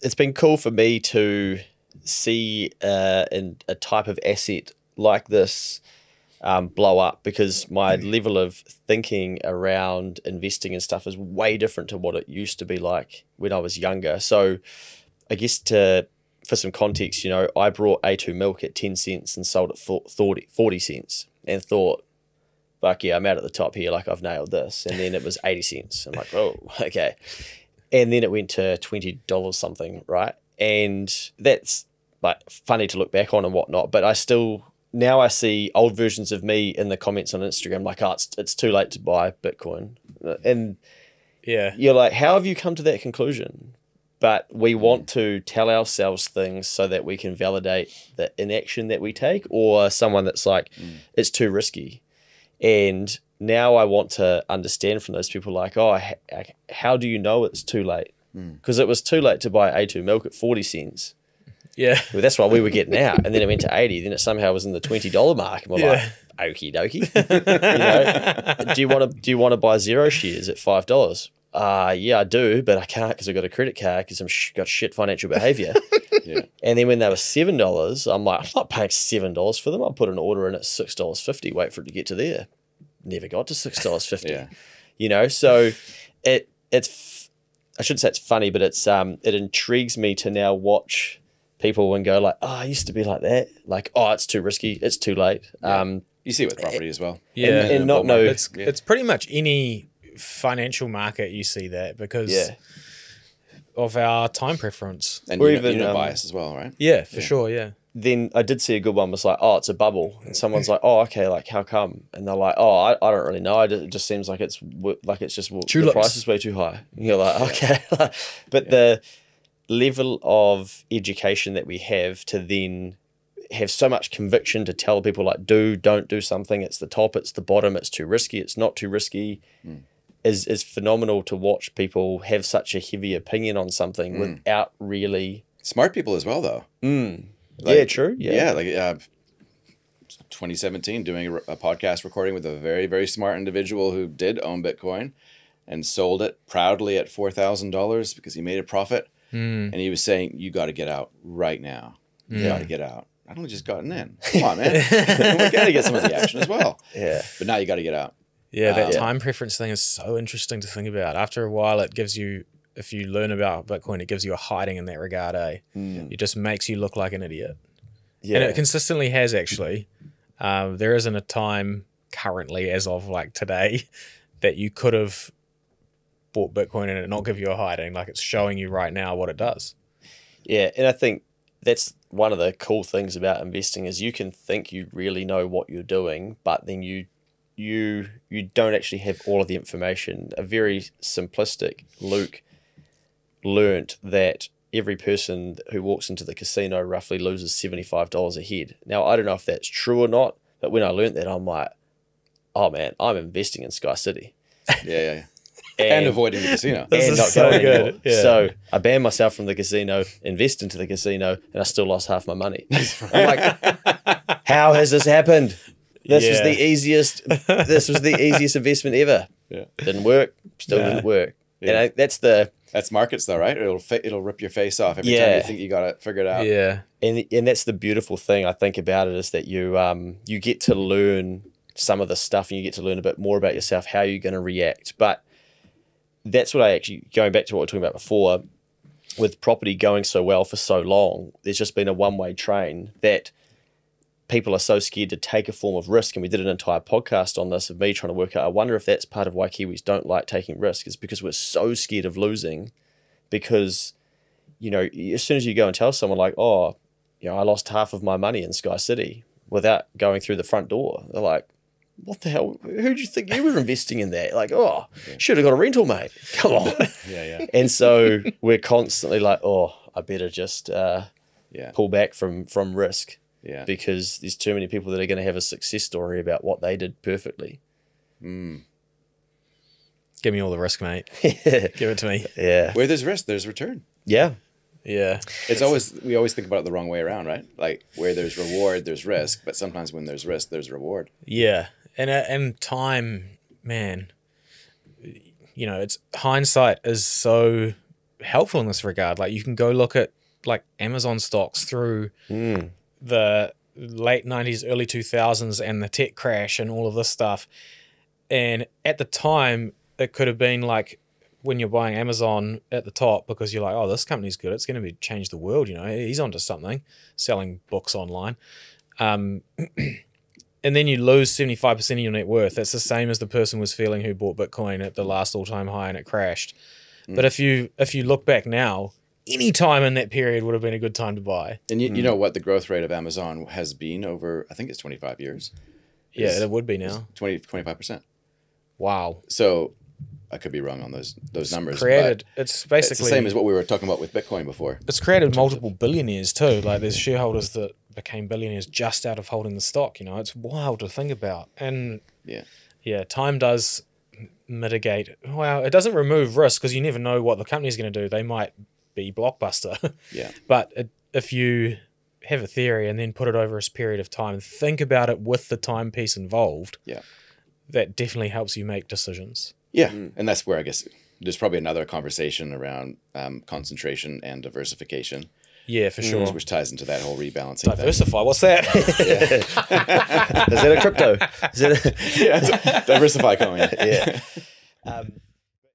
it's been cool for me to see in a type of asset like this blow up, because my level of thinking around investing and stuff is way different to what it used to be like when I was younger. So I guess for some context, you know, I brought A2 milk at 10 cents and sold it for 40 cents and thought, fuck yeah, I'm out at the top here, like I've nailed this. And then it was 80 cents. I'm like, oh, okay. And then it went to $20 something, right? And that's like funny to look back on and whatnot, but now I see old versions of me in the comments on Instagram like, oh, it's too late to buy Bitcoin. And Yeah. you're like, how have you come to that conclusion? But we want to tell ourselves things so that we can validate the inaction that we take, or someone that's like, it's too risky. And now I want to understand from those people like, oh, how do you know it's too late? Because it was too late to buy A2 milk at 40 cents. Yeah. Well, that's what we were getting out. And then it went to 80. Then it somehow was in the $20 mark. And we're like, okie dokie. You know, do you want to buy zero shares at $5? Yeah, I do, but I can't because I've got a credit card because I've got shit financial behavior. And then when they were $7, I'm like, I'm not paying $7 for them. I'll put an order in at $6.50, wait for it to get to there. Never got to $6.50. You know, so it's I shouldn't say it's funny, but it intrigues me to now watch people and go like, oh, I used to be like that. Like, oh, it's too risky. It's too late. You see it with property as well. Yeah. And not know. It's pretty much any financial market you see that because of our time preference. And Or even even, bias as well, right? Yeah, for sure. Yeah. Then I did see a good one was like, oh, it's a bubble. And someone's like, oh, okay, like how come? And they're like, oh, I don't really know. It just seems like it's just the price is way too high. And you're like, okay. But the level of education that we have to then have so much conviction to tell people like, don't do something. It's the top, it's the bottom, it's too risky, it's not too risky. Is phenomenal to watch people have such a heavy opinion on something without really... Smart people as well, though. Like, yeah, true. Yeah, like 2017, doing a podcast recording with a very, very smart individual who did own Bitcoin and sold it proudly at $4,000 because he made a profit. And he was saying, you got to get out right now. You got to get out. I'd only just gotten in. Come on, man. We got to get some of the action as well. Yeah. But now you got to get out. Yeah, that time preference thing is so interesting to think about. After a while, it gives you, if you learn about Bitcoin, it gives you a hiding in that regard, eh? It just makes you look like an idiot. Yeah. And it consistently has, actually. There isn't a time currently, as of like today, that you could have bought Bitcoin and it not give you a hiding. Like, it's showing you right now what it does. Yeah, and I think that's one of the cool things about investing is you can think you really know what you're doing, but then you don't actually have all of the information. A very simplistic Luke learnt that every person who walks into the casino roughly loses $75 a head. Now, I don't know if that's true or not, but when I learnt that, I'm like, oh man, I'm investing in Sky City. Yeah. And avoiding the casino. And not so going good. anymore. Yeah. So I banned myself from the casino, invest into the casino, and I still lost half my money. I'm like, how has this happened? This was the easiest investment ever. Yeah. Didn't work. Still didn't work. Yeah. And That's markets though, right? It'll rip your face off every time you think you got it figured out. Yeah. And that's the beautiful thing I think about it is that you get to learn some of the stuff and you get to learn a bit more about yourself, how you're going to react. But that's what I actually, going back to what we were talking about before, with property going so well for so long, there's just been a one-way train that people are so scared to take a form of risk. And we did an entire podcast on this of me trying to work out, I wonder if that's part of why Kiwis don't like taking risk, is because we're so scared of losing. Because, you know, as soon as you go and tell someone like, oh, you know, I lost half of my money in Sky City without going through the front door, they're like, what the hell? Who do you think you were investing in that? Like, oh, should have got a rental, mate. Come on. Yeah. And so we're constantly like, oh, I better just pull back from risk. Yeah. Because there's too many people that are going to have a success story about what they did perfectly. Give me all the risk, mate. Give it to me. Yeah. Where there's risk, there's return. Yeah. Yeah. We always think about it the wrong way around, right? Like where there's reward, there's risk, but sometimes when there's risk, there's reward. Yeah. And time, man, you know, it's hindsight is so helpful in this regard. Like you can go look at like Amazon stocks through the late 90s, early 2000s and the tech crash and all of this stuff. And at the time, it could have been like when you're buying Amazon at the top because you're like, oh, this company's good. It's going to change the world. You know, he's onto something, selling books online. And then you lose 75% of your net worth. That's the same as the person was feeling who bought Bitcoin at the last all-time high and it crashed. But if you look back now, any time in that period would have been a good time to buy. And you know what the growth rate of Amazon has been over, I think it's 25 years. Yeah, it would be now. 25%. Wow. So I could be wrong on those numbers. It's basically it's the same as what we were talking about with Bitcoin before. It's created multiple billionaires too. Like there's shareholders that became billionaires just out of holding the stock. You know, it's wild to think about. And yeah, time does mitigate. Well, it doesn't remove risk because you never know what the company's going to do. They might be blockbuster. Yeah. But if you have a theory and then put it over a period of time, think about it with the time piece involved. Yeah. That definitely helps you make decisions. Yeah. And that's where I guess there's probably another conversation around concentration and diversification. Yeah, for sure. Which ties into that whole rebalancing. Diversify. What's that? Is that a crypto? Diversify coin. Yeah.